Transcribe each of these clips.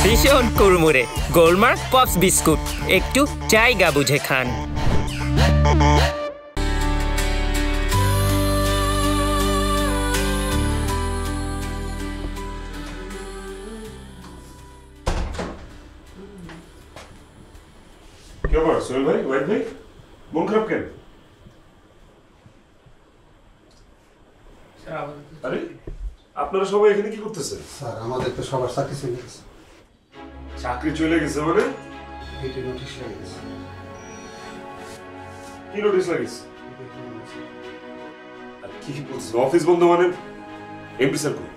ভীষণ কুড়মুড়ে গোলমার্ক pops biscuit, একটু জায়গা বুঝে খান। কি ব্যাপার সোহেল ভাই, ওয়াইদ ভাই, মন খারাপ কেন? আরে আপনারা সবাই এখানে কি করতেছেন? স্যার আমাদের তো সবার চাকরি চলে গেছে। চাকরি চলে গেছে মানে? গেটে নোটিশ হয়ে গেছে। কি নোটিশ লাগিয়েছে? আর কি বলছিস, অফিস বন্ধ মানে? এমপি স্যার কই?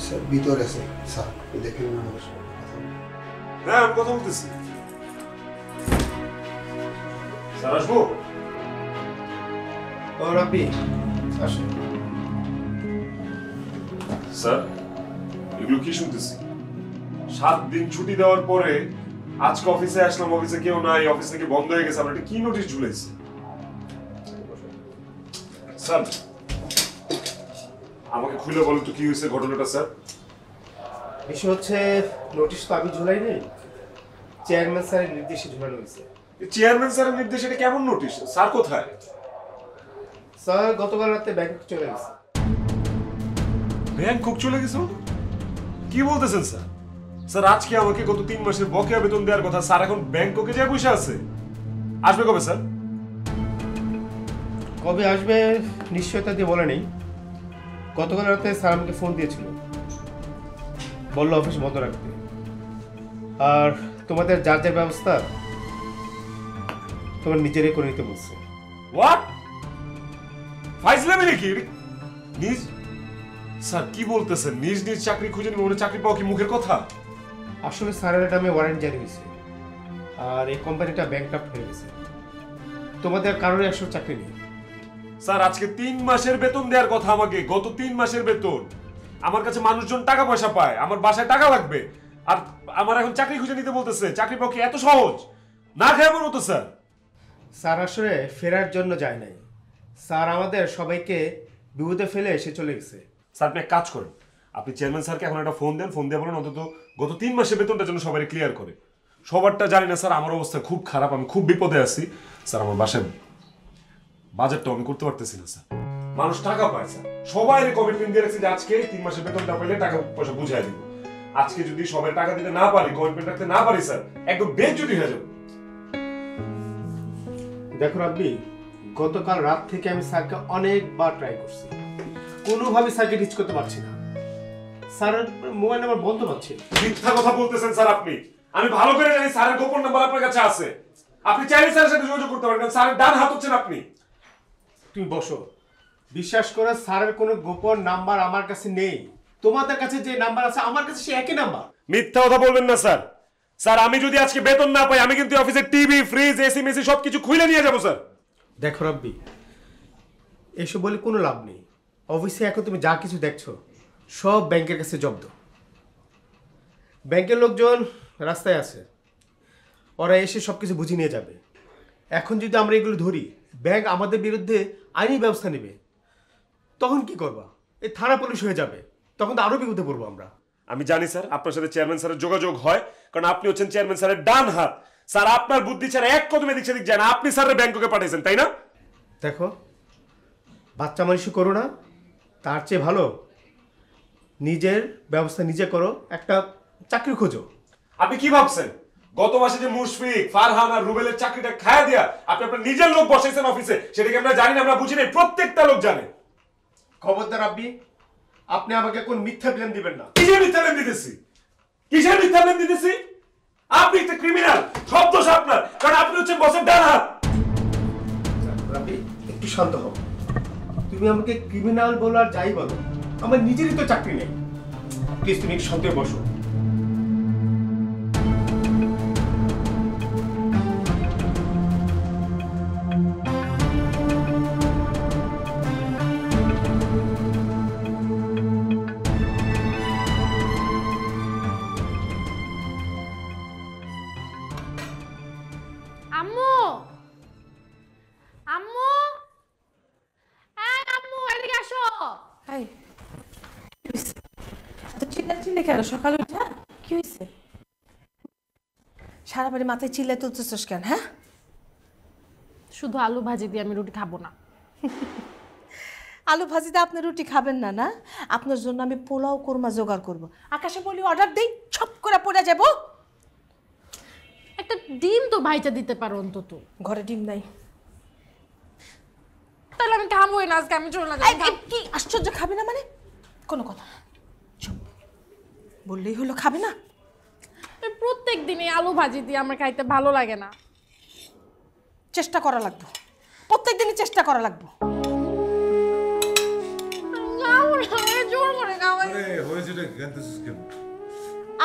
স্যার ভিতরে আছে স্যার, দেখেন না আমার সাথে হ্যাঁ আমি কথা বলতেছি। স্যার আসবো? ও রাব্বি আসুন। স্যার এগুলো কি শুনতেছি? 7 দিন ছুটি দেওয়ার পরে আজকে অফিসে আসলাম, অফিসে কেউ নাই, অফিস থেকে বন্ধ হয়ে গেছে, আপনার কি নোটিশ ঝুলাইছে? স্যার আমাকে খুলে বলেন তো কি হয়েছে ঘটনাটা স্যার। বিষয় হচ্ছে নোটিশ তো আমি ঝুলাই নেই, চেয়ারম্যান স্যারের নির্দেশে ঝুলানো হয়েছে। চেয়ারম্যান স্যারের নির্দেশ, এটা কেমন নোটিশ? স্যার কোথায়? স্যার গতকাল রাতে ব্যাংকক চলে গেছে। ব্যাংকক চলে গেছে? কি বলতেছেন স্যার? স্যার আজকে আমাকে গত 3 মাসের বকেয়া বেতন দেওয়ার কথা, স্যার এখন ব্যাংককে যা বসে আছে। আসবে কবে স্যার? কবে আসবে নিশ্চয়তা দিয়ে বলে নেই। গতকাল রাতে স্যার আমাকে ফোন দিয়েছিল, বললো অফিস বন্ধ রাখতে, আর তোমাদের যার যার ব্যবস্থা তোমার নিজেরই করে নিতে বলছে। হোয়াট? ফাইজলামি নাকি? নিজ স্যার কি বলতেছেন? নিজ নিজ চাকরি খুঁজে নিব মানে চাকরি পাওয়া কি মুখের কথা? আসলে স্যারের নামে ওয়ারেন্ট জারি হয়েছে, আর এই কোম্পানিটা ব্যাংকরাপ্ট হয়ে গেছে। তোমাদের কারোরই আসলে চাকরি নেই। স্যার আজকে 3 মাসের বেতন দেওয়ার কথা আমাকে, গত 3 মাসের বেতন। আমার কাছে মানুষজন টাকা পয়সা পায়, আমার বাসায় টাকা লাগবে, আর আমার এখন চাকরি খুঁজে নিতে বলতেছে। চাকরি পাওয়া কি এত সহজ? না খেয়ে আমার মতো স্যার। স্যার আসলে ফেরার জন্য যায় নাই, স্যার আমাদের সবাইকে বিপদে ফেলে এসে চলে গেছে। স্যার আপনি এক কাজ করেন, আপনি চেয়ারম্যান স্যারকে এখন একটা ফোন দেন, ফোন দিয়ে বলেন অন্তত গত 3 মাসের বেতনটা যেন সবাই ক্লিয়ার করে। সবারটা জানি না স্যার, আমার অবস্থা খুব খারাপ, আমি খুব বিপদে আছি স্যার। আমার বাসায় বাজেটটা আমি করতে পারতেছি না স্যার। মানুষ টাকা পায় স্যার, সবাই কমিটমেন্ট দিয়ে রাখছে যে আজকে 3 মাসের বেতনটা পাইলে টাকা পয়সা বুঝাই দিব। আজকে যদি সবাই টাকা দিতে না পারি, কমিটমেন্ট রাখতে না পারি স্যার, একদম বেজ্জতি হয়ে যাবে। দেখো রাব্বি, গতকাল রাত থেকে আমি স্যারকে অনেকবার ট্রাই করছি, কোনোভাবে স্যারকে রিচ করতে পারছি না। স্যারের মোবাইল নাম্বার বন্ধ পাচ্ছি। মিথ্যা কথা বলতেছেন স্যার আপনি। আমি ভালো করে জানি স্যারের গোপন নাম্বার আপনার কাছে আছে। আপনি চাইলে স্যারের সাথে যোগাযোগ করতে পারেন, স্যারের ডান হাত হচ্ছেন আপনি। তুমি বসো, বিশ্বাস করে স্যারের কোনো গোপন নাম্বার আমার কাছে নেই। তোমাদের কাছে যে নাম্বার আছে আমার কাছে সে একই নাম্বার। মিথ্যা কথা বলবেন না স্যার। স্যার আমি যদি আজকে বেতন না পাই, আমি কিন্তু অফিসের টিভি, ফ্রিজ, এসি মেসি সবকিছু খুলে নিয়ে যাবো স্যার। দেখো রাব্বি, এসব বলে কোনো লাভ নেই। অফিসে এখন তুমি যা কিছু দেখছো সব ব্যাংকের কাছে জব্দ। ব্যাংকের লোকজন রাস্তায় আছে, ওরা এসে সব কিছু বুঝিয়ে নিয়ে যাবে। এখন যদি আমরা এগুলো ধরি, ব্যাংক আমাদের বিরুদ্ধে আইনি ব্যবস্থা নেবে, তখন কি করবা? এই থানা পুলিশ হয়ে যাবে, তখন তো আরো বিপদে পড়বো আমরা। আমি জানি স্যার আপনার সাথে চেয়ারম্যান স্যারের যোগাযোগ হয়, কারণ আপনি হচ্ছেন চেয়ারম্যান স্যারের ডান হাত। স্যার আপনার বুদ্ধি ছাড়া এক কদমে দিক সেদিক যায় না। আপনি স্যারের ব্যাংককে পাঠিয়েছেন, তাই না? দেখো, বাচ্চা মানুষই করো না, তার চেয়ে ভালো নিজের ব্যবস্থা নিজে করো, একটা চাকরি খোঁজো। আপনি কি ভাবছেন গত মাসে যে মুশফিক, ফারহান আর রুবেলের চাকরিটা খায়া দিয়া আপনি আপনার নিজের লোক বসাইছেন অফিসে, সেটাকে আমরা জানি না, আমরা বুঝি নাই, প্রত্যেকটা লোক জানে। খবরদার আব্বি, আপনি আমাকে কোন মিথ্যা ব্লেম দিবেন না। কিসের মিথ্যা ব্লেম দিতেছি? কিসের মিথ্যা ব্লেম দিতেছি? আপনি একটা ক্রিমিনাল, সব দোষ আপনার, কারণ আপনি হচ্ছেন বসের ডান হাত। রাব্বি একটু শান্ত হও। তুমি আমাকে ক্রিমিনাল বলো আর যাই বলো, আমার নিজেরই তো চাকরি নেই। প্লিজ তুমি একটু শান্ত হয়ে বসো। আম্মু, আম্মু, এই আম্মু এদিকে আসো। হাই, এত চিৎকার চিল্লাচিল্লি কেন সকালে উঠা? কি হয়েছে? সারা বাড়ি মাথায় চিল্লাই তুলতেছস কেন? হ্যাঁ, শুধু আলু ভাজি দিয়ে আমি রুটি খাবো না। আলু ভাজিতে আপনি রুটি খাবেন না? না, আপনার জন্য আমি পোলাও কোরমা জোগাড় করব। আকাশে বলি অর্ডার দেই, ছপ করে পড়ে যাব। একটা ডিম তো ভাইজা দিতে পারো অন্তত। ঘরে ডিম নাই। তাহলে আমি খাবোই না আজকে, আমি চলে এই, যাই। কি আশ্চর্য, খাবে না মানে? কোনো কথা না, চুপ বললেই হলো, খাবে না? প্রত্যেক দিন এই আলু ভাজি দিয়ে আমার খাইতে ভালো লাগে না। চেষ্টা করা লাগবে, প্রত্যেকদিনই চেষ্টা করা লাগবে। খাবো না, আমি জোর করে খাওয়াই।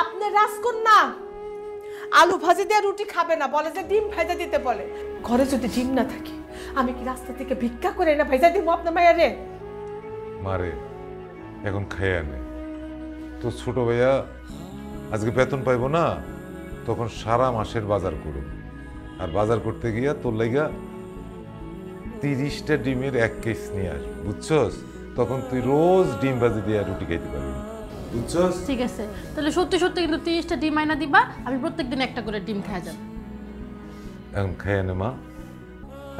আপনি রাজকন্যা আলু ভাজি দিয়ে রুটি খাবে না, বলে যে ডিম ভাজা দিতে বলে। ঘরে যদি ডিম না থাকে আমি কি রাস্তা থেকে ভিক্ষা করে না ভাজা দিব আপনার মায়েরে? মারে এখন খাইয়া নে, তো ছোট ভাইয়া আজকে বেতন পাইব না, তখন সারা মাসের বাজার করুন। আর বাজার করতে গিয়া তোর লাইগা 30টা ডিমের 1 কেস নিয়ে আস, বুঝছস? তখন তুই রোজ ডিম ভাজি দিয়ে রুটি খাইতে পারবি, বুঝছস? ঠিক আছে, তাহলে সত্যি সত্যি কিন্তু 30টা ডিম আইনা দিবা, আমি প্রত্যেকদিন একটা করে ডিম খাওয়া যাব। এখন খাইয়া নে মা।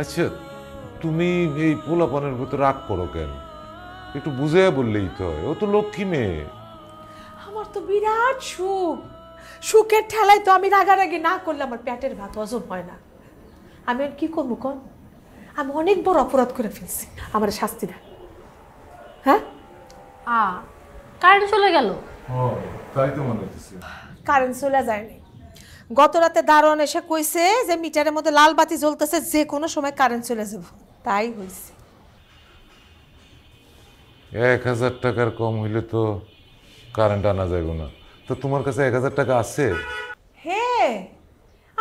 আচ্ছা, তুমি এই পোলাপানের ভিতর রাগ করো কেন? একটু বুঝে বললেই তো হয়, ও তো লক্ষ্মী মেয়ে। আমার তো বিরাট সুখ, সুখের ঠেলায় তো আমি রাগারাগি না করলে আমার পেটের ভাত হজম হয় না। আমি আর কি করবো কন? আমি অনেক বড় অপরাধ করে ফেলছি, আমার শাস্তি দেন। হ্যাঁ, কারেন্ট চলে গেল। তাই তো মনে হচ্ছে। কারেন্ট চলে যায়নি। গত রাতে দারোয়ান এসে কইছে যে মিটারের মধ্যে লাল বাতি জ্বলতেছে, যে কোনো সময় কারেন্ট চলে যাব। তাই হয়েছে। 1000 টাকার কম হইলে তো কারেন্ট আনা যাইব না। তো তোমার কাছে 1000 টাকা আছে? হ্যাঁ,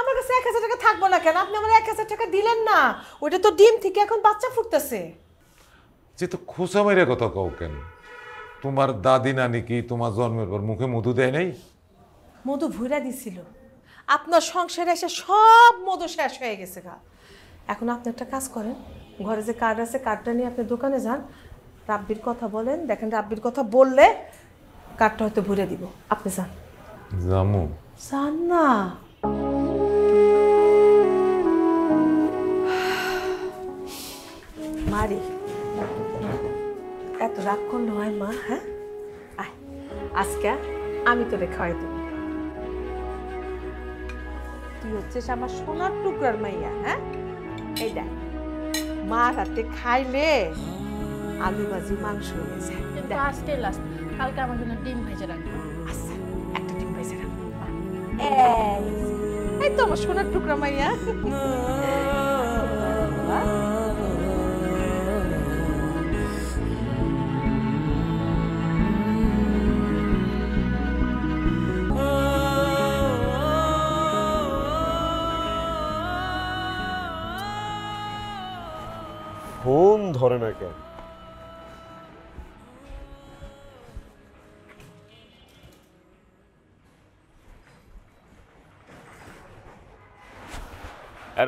আমার কাছে 1000 টাকা থাকবো না কেন? আপনি আমার 1000 টাকা দিলেন না, ওইটা তো ডিম থেকে এখন বাচ্চা ফুটতেছে। যে তো খোসা মাইরা কথা কও কেন? তোমার দাদি নানি কি তোমার জন্মের পর মুখে মধু দেয় নাই? মধু ভুইরা দিছিল, আপনার সংসারে এসে সব মধু শেষ হয়ে গেছে গা। এখন আপনি একটা কাজ করেন, ঘরে যে কার্ড আছে কার্ডটা নিয়ে আপনি দোকানে যান, রাব্বির কথা বলেন, দেখেন রাব্বির কথা বললে কার্ডটা হয়তো ভরে দিব। আপনি যান। জামু যান না। মারি, এত রাগ করলে হয় মা? হ্যাঁ, আয় আজকে আমি তোরে খাওয়াই দেব। তুই হচ্ছিস আমার সোনার টুকরার মাইয়া। হ্যাঁ, এই দেখ, মার হাতে খাইলে আলু ভাজি মাংস হয়ে যায়। কিন্তু আজকে লাস্ট, কালকে আমার জন্য ডিম ভেজে রাখবো। আচ্ছা, একটা ডিম পাইছে না? এই তো আমার সোনার টুকরা মাইয়া। ফোন ধরে না কেন?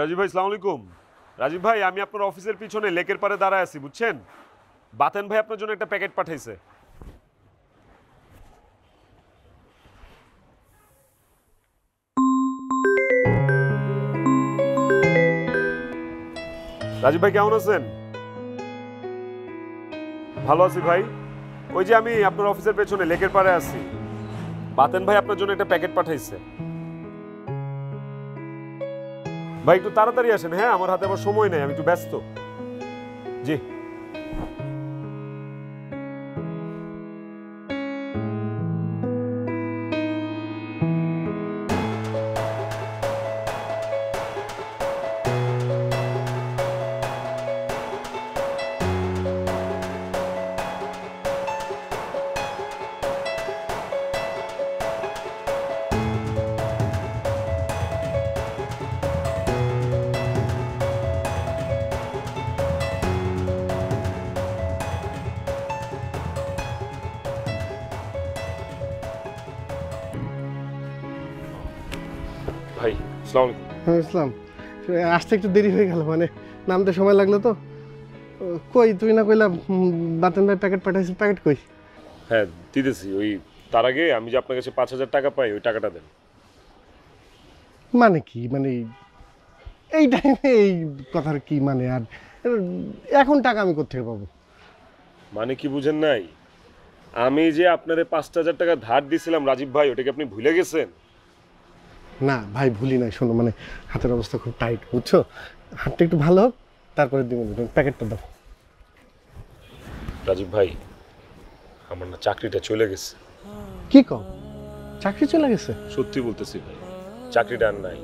রাজীব ভাই, আসসালামু আলাইকুম। রাজীব ভাই, আমি আপনার অফিসের পিছনে লেকের পারে দাঁড়ায় আছি, বুঝছেন? বাতেন ভাই আপনার জন্য একটা প্যাকেট পাঠাইছে। রাজীব ভাই কেমন আছেন? ভালো আছি ভাই। ওই যে আমি আপনার অফিসের পেছনে লেকের পাড়ে আছি, বাতেন ভাই আপনার জন্য একটা প্যাকেট পাঠাইছে। ভাই একটু তাড়াতাড়ি আসেন। হ্যাঁ, আমার হাতে আবার সময় নেই, আমি একটু ব্যস্ত। জি। ভাই আসসালামু আলাইকুম। হ্যাঁ ইসলাম, আসতে একটু দেরি হয়ে গেল, মানে নামতে সময় লাগলো তো। কই তুই না কইলা বাতেন ভাই প্যাকেট পাঠাইছিস, প্যাকেট কই? হ্যাঁ দিতেছি, ওই তার আগে আমি যে আপনার কাছে 5,000 টাকা পাই ওই টাকাটা দেন। মানে কি মানে এই টাইমে এই কথার কি মানে? আর এখন টাকা আমি কোত্থেকে পাবো? মানে কি বুঝেন নাই? আমি যে আপনারে 5,000 টাকা ধার দিছিলাম রাজীব ভাই, ওটাকে আপনি ভুলে গেছেন? না ভাই ভুলি নাই, শোনো মানে হাতের অবস্থা খুব টাইট, বুঝছো? হাতটা একটু ভালো হোক তারপরে দিব, প্যাকেটটা দাও। রাজীব ভাই, আমার না চাকরিটা চলে গেছে। কি কও, চাকরি চলে গেছে? সত্যি বলতেছি ভাই, চাকরিটা আর নাই।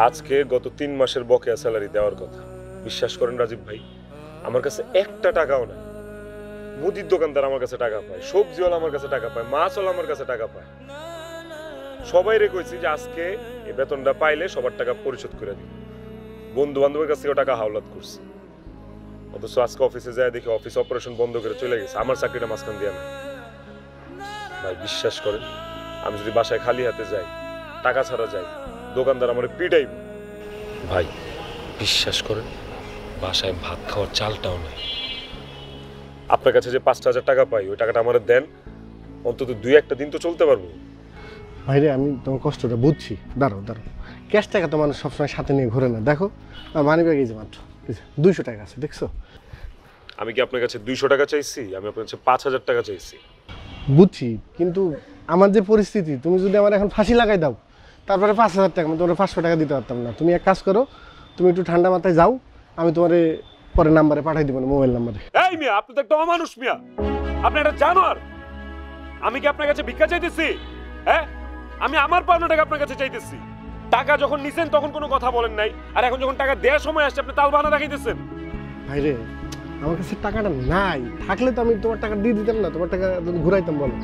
আজকে গত 3 মাসের বকেয়া স্যালারি দেওয়ার কথা। বিশ্বাস করেন রাজীব ভাই, আমার কাছে একটা টাকাও নাই। মুদির দোকানদার আমার কাছে টাকা পায়, সবজিওয়ালা আমার কাছে টাকা পায়, মাছওয়ালা আমার কাছে টাকা পায়। সবাই রে কইছি যে আজকে এই বেতনটা পাইলে সবার টাকা পরিশোধ করে দিই। বন্ধু বান্ধবের কাছ থেকে টাকা হাওলাত করছি, অথচ আজকে অফিসে যায় দেখি অফিস অপারেশন বন্ধ করে চলে গেছে। আমার চাকরিটা মাঝখান দিয়ে নাই। ভাই বিশ্বাস করেন, আমি যদি বাসায় খালি হাতে যাই, টাকা ছাড়া যাই, দোকানদার আমার পিটাইব। ভাই বিশ্বাস করেন, বাসায় ভাত খাওয়ার চালটাও নাই। আপনার কাছে যে 5,000 টাকা পাই ওই টাকাটা আমার দেন, অন্তত 2-1 দিন তো চলতে পারবো। ভাইরে আমি তোমার কষ্টটা বুঝছি, দাঁড়াও দাঁড়াও, ক্যাশ টাকা তো মানুষ সবসময় সাথে নিয়ে ঘোরে না। দেখো মানি ব্যাগ এই যে মাত্র 200 টাকা আছে, দেখছো? আমি কি আপনার কাছে 200 টাকা চাইছি? আমি আপনার কাছে 5,000 টাকা চাইছি। বুঝছি, কিন্তু আমার যে পরিস্থিতি, তুমি যদি আমার এখন ফাঁসি লাগাই দাও তারপরে 5,000 টাকা, আমি তোমার 500 টাকা দিতে পারতাম না। তুমি এক কাজ করো, তুমি একটু ঠান্ডা মাথায় যাও, আমি তোমার পরে নাম্বারে পাঠাই দিব, না মোবাইল নাম্বারে। এই মিয়া, আপনি তো একটা অমানুষ মিয়া, আপনি একটা জানোয়ার। আমি কি আপনার কাছে ভিক্ষা চাইতেছি? হ্যাঁ, আমি আমার পাওনা টাকা আপনার কাছে চাইতেছি। টাকা যখন নিছেন তখন কোনো কথা বলেন নাই, আর এখন যখন টাকা দেওয়ার সময় আসছে আপনি তাল বাহানা দেখাইতেছেন। ভাইরে আমার কাছে টাকাটা নাই, থাকলে তো আমি তোমার টাকা দিয়ে দিতাম না, তোমার টাকা ঘুরাইতাম। বলো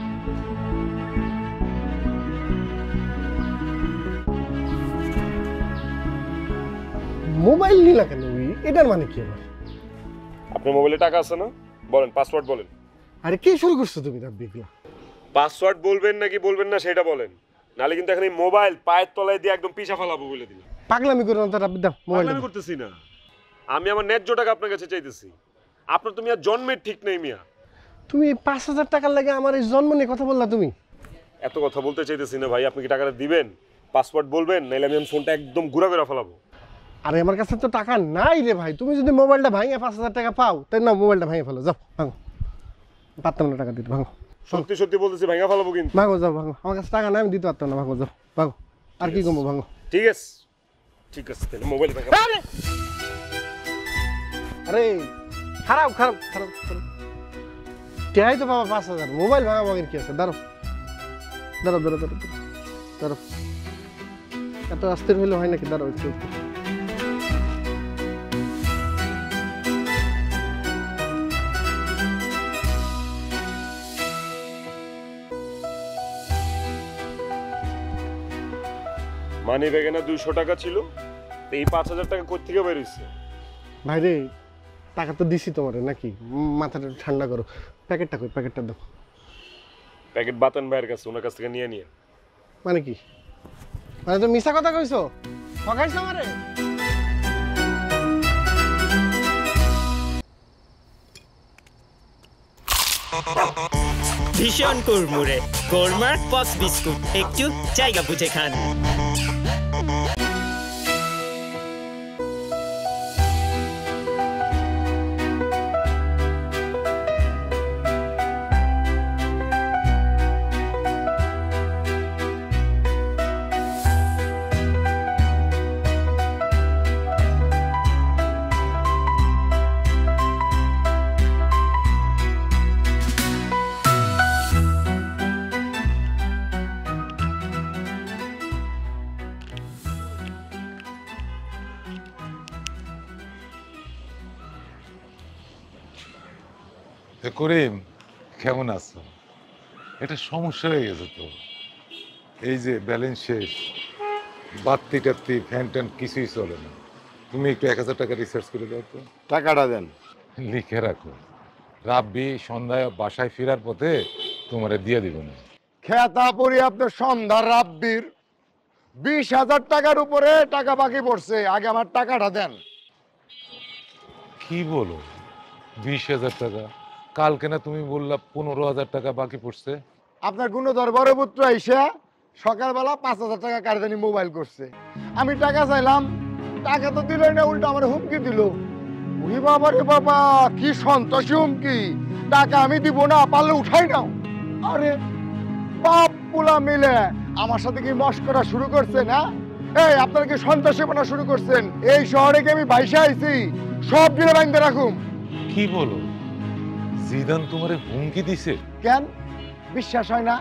মোবাইল নিলা কেন? এটার মানে কি আবার? আপনার মোবাইলে টাকা আছে না? বলেন, পাসওয়ার্ড বলেন। আরে কি শুরু করছো তুমি রাব্বিকলা? পাসওয়ার্ড বলবেন নাকি বলবেন না সেটা বলেন, নালে কিন্তু এখন এই মোবাইল পায়ের তলায় দিয়ে একদম পিছা ফালাবো বলে দিলাম। পাগলামি করো না তো রাব্বি, দাও মোবাইল। আমি করতেছি না, আমি আমার ন্যায্য টাকা আপনার কাছে চাইতেছি। আপনার তো মিয়া জন্মের ঠিক নেই মিয়া। তুমি 5,000 টাকার লাগে আমার এই জন্ম নিয়ে কথা বললা তুমি? এত কথা বলতে চাইতেছি না ভাই, আপনি কি টাকাটা দিবেন? পাসওয়ার্ড বলবেন, নাইলে আমি ফোনটা একদম ঘুরা করে ফেলাবো। আরে আমার কাছে তো টাকা নাই রে ভাই, তুমি যদি মোবাইলটা ভাঙে 5,000 টাকা পাও তাই না, মোবাইলটা ভাঙে ফেলো, যাও ভাঙো। পারতাম না টাকা দিতে, ভাঙো। সত্যি সত্যি বলতেছি, ভাঙা ফেলাবো কিন্তু। ভাঙো, যাও ভাঙো, আমার কাছে টাকা নাই, আমি দিতে পারতাম না, ভাঙো যাও ভাঙো। আর কি করবো, ভাঙো। ঠিক আছে ঠিক আছে, তাহলে মোবাইল ভাঙা। আরে খারাপ খারাপ খারাপ খারাপ, টেহাই তো বাবা 5,000, মোবাইল ভাঙা ভাঙের কি আছে? দাঁড়ো দাঁড়ো দাঁড়ো দাঁড়ো দাঁড়ো, এত অস্থির হইলে হয় নাকি? দাঁড়ো একটু। মানি ব্যাগে না 200 টাকা ছিল, তো এই 5,000 টাকা কোথা থেকে বের হইছে? ভাই রে টাকা তো দিছি তোমারে, নাকি মাথাটা ঠান্ডা করো। প্যাকেটটা কই, প্যাকেটটা দাও। প্যাকেট বাতান ভাইয়ের কাছে, ওনার কাছ থেকে নিয়ে নিয়ে। মানে কি? মানে তো মিছা কথা কইছো, ঠকাইছো আমারে। ভীষণ কুড়মুড়ে গোলমার্ক পপস বিস্কুট, একটু জায়গা বুঝে খান। করিম, কেমন আছো? এটা সমস্যা হয়ে গেছে তো, এই যে ব্যালেন্স শেষ, বাত্তি টাত্তি ফ্যান ট্যান কিছুই চলে না। তুমি একটু 1,000 টাকা রিসার্চ করে দাও তো। টাকাটা দেন। লিখে রাখো, রাব্বি সন্ধ্যায় বাসায় ফেরার পথে তোমারে দিয়ে দিব না। খেতা পরি আপনার সন্ধ্যার রাব্বির 20,000 টাকার উপরে টাকা বাকি পড়ছে, আগে আমার টাকাটা দেন। কি বলো, 20,000 টাকা? কালকে না তুমি বললা 15,000 টাকা বাকি পড়ছে? আপনার গুণধর বড় পুত্র আইসা সকালবেলা 5,000 টাকা কারদানি মোবাইল করছে। আমি টাকা চাইলাম, টাকা তো দিল না, উল্টো আমার হুমকি দিল। ওরে বাবা রে বাবা, কি সন্ত্রাসী হুমকি! টাকা আমি দিব না, পারলে উঠাই নাও। আরে বাপ পোলা মিলে আমার সাথে কি মস্করা শুরু করছে না? এই আপনারা কি সন্ত্রাসী বানা শুরু করছেন? এই শহরে কি আমি ভাইসা আইছি? সব গিলে বাইন্ধে রাখুম। কি বলো, জিদান তোমারে হুমকি দিছে? কেন বিশ্বাস হয় না?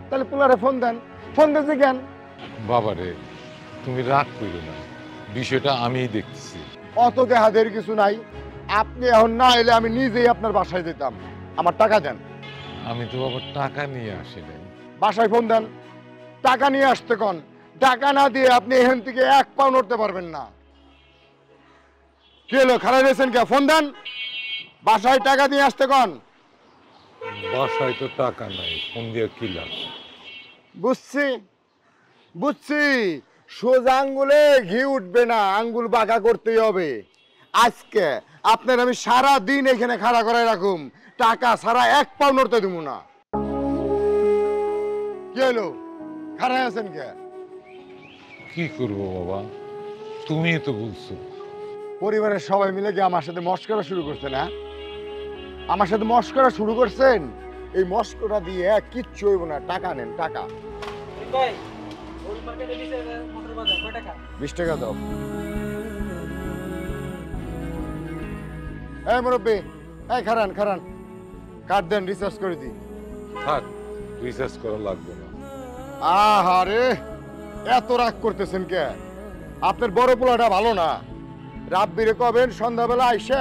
তাহলে পোলারে ফোন দেন। ফোন দিয়েছে কেন? বাবারে তুমি রাগ করো না, বিষয়টা আমিই দেখতেছি। অত দেহাদের কিছু নাই। আপনি এখন না এলে আমি নিজেই আপনার বাসায় যেতাম। আমার টাকা দেন। আমি তো বাবা টাকা নিয়ে আসি নাই। বাসায় ফোন দেন, টাকা নিয়ে আসতে কন। টাকা না দিয়ে আপনি এখান থেকে 1 পাও নড়তে পারবেন না। কি হলো, খারাপ হয়েছেন কে? ফোন দেন, বাসায় টাকা দিয়ে আসতে কন। বাসায় তো টাকা নাই, ফোন দিয়ে কি লাভ? বুঝছি বুঝছি, সোজা আঙ্গুলে ঘি উঠবে না, আঙ্গুল বাঁকা করতেই হবে। আজকে আপনার আমি সারা দিন এখানে খাড়া করে রাখুম, টাকা ছাড়া 1 পাও নড়তে দিব না। কি হলো, খাড়া আছেন কে? কি করবো বাবা, তুমি তো বলছো। পরিবারের সবাই মিলে কি আমার সাথে মস্করা শুরু করছে না? আমার সাথে মস্করা শুরু করছেন। এই মস্করা দিয়ে কিচ্ছু হইব না। টাকা নেন, টাকা। 20 টাকা দাও। এই মুরব্বী, এই খারান খারান, কার্ড দেন, রিচার্জ করে দিই। থাক, রিসার্চ করা লাগবে না। আহারে, এত রাগ করতেছেন কে? আপনার বড় পোলাটা ভালো না। রাব্বিরে কবেন সন্ধ্যাবেলা আইসা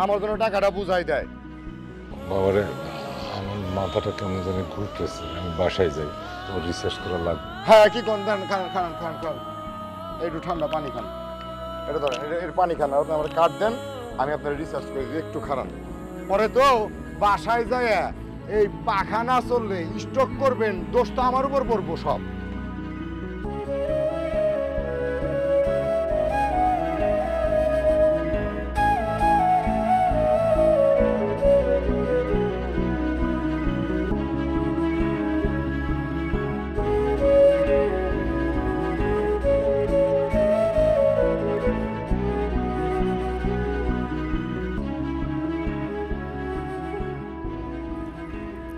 আমার জন্য টাকাটা বুঝাই দেয়। বাবারে আমার মাথাটা কেমন জানি ঘুরতেছে, আমি বাসায় যাই, তোমার রিসার্চ করা লাগবে। হ্যাঁ, কি কোন দেন, খান খান খান খান, একটু ঠান্ডা পানি খান। এটা ধরেন, এর পানি খান। আপনি আমার কার্ড দেন, আমি আপনার রিসার্চ করে দিই। একটু খারাপ পরে তো বাসায় যায় এই পাখা না চললে স্ট্রোক করবেন, দোষটা আমার উপর পড়বো সব।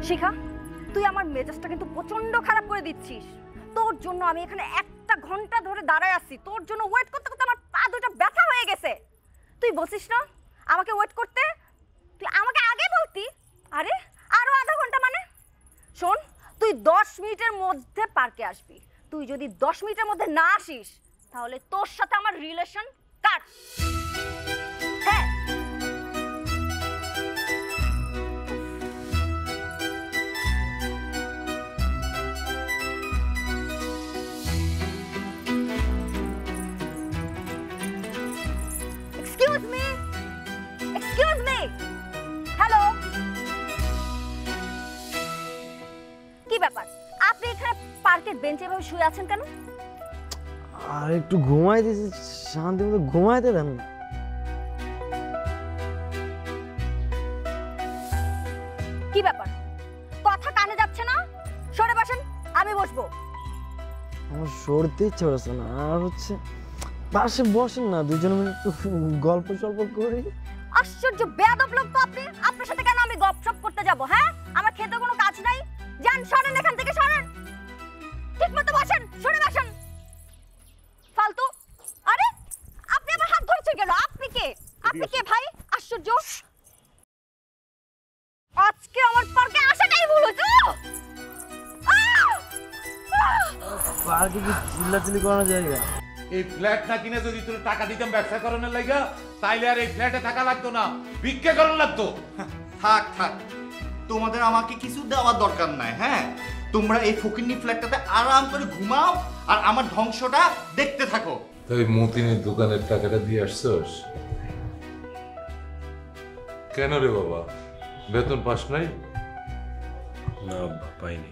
শিখা, তুই আমার মেজাজটা কিন্তু প্রচন্ড খারাপ করে দিচ্ছিস। তোর জন্য আমি এখানে 1 ঘন্টা ধরে দাঁড়ায় আছি, তোর জন্য ওয়েট করতে করতে আমার পা দুটো ব্যথা হয়ে গেছে। তুই বলছিস না আমাকে ওয়েট করতে? তুই আমাকে আগে বলতি। আরে আরো আধা ঘন্টা মানে? শোন, তুই 10 মিনিটের মধ্যে পার্কে আসবি। তুই যদি 10 মিনিটের মধ্যে না আসিস তাহলে তোর সাথে আমার রিলেশন কাট। হ্যাঁ, excuse me, excuse me, hello. কি ব্যাপার, আপনি এখানে পার্কের বেঞ্চে এভাবে শুয়ে আছেন কেন? আর একটু ঘুমাই দিছি, শান্তি মতো ঘুমাইতে দেন না। কি ব্যাপার, কথা কানে যাচ্ছে না? সরে বসেন, আমি বসবো। আমার সরতে ইচ্ছে হচ্ছে না, আর হচ্ছে পাশে বসেন না, দুজনে মিলে একটু গল্প সল্প করি। আশ্চর্য বেয়াদব লোক তো আপনি। আপনার সাথে কেন আমি গপসপ করতে যাব? হ্যাঁ, আমার খেতে কোনো কাজ নাই। যান, সরেন এখান থেকে, সরেন। ঠিক মতো বসেন, সরে বসেন। ফালতু। আরে আপনি আমার হাত ধরেছেন কেন? আপনি কে? আপনি কে ভাই? আশ্চর্য, আজকে আমার পার্কে আসাটাই ভুল হয়েছে। পার্কে কি চিল্লাচিল্লি করানো জায়গা? এই ফ্ল্যাট না কিনে যদি তুমি টাকা দিতাম ব্যবসা করানোর লাগা, তাইলে আর এই ফ্ল্যাটে থাকা লাগতো না, ভিক্ষা করানো লাগতো। থাক থাক, তোমাদের আমাকে কিছু দেওয়ার দরকার নাই। হ্যাঁ, তোমরা এই ফকিন্নি ফ্ল্যাটটাতে আরাম করে ঘুমাও আর আমার ধ্বংসটা দেখতে থাকো। তাই মতিনের দোকানের টাকাটা দিয়ে আসছস কেন রে বাবা? বেতন পাস নাই? না পাইনি।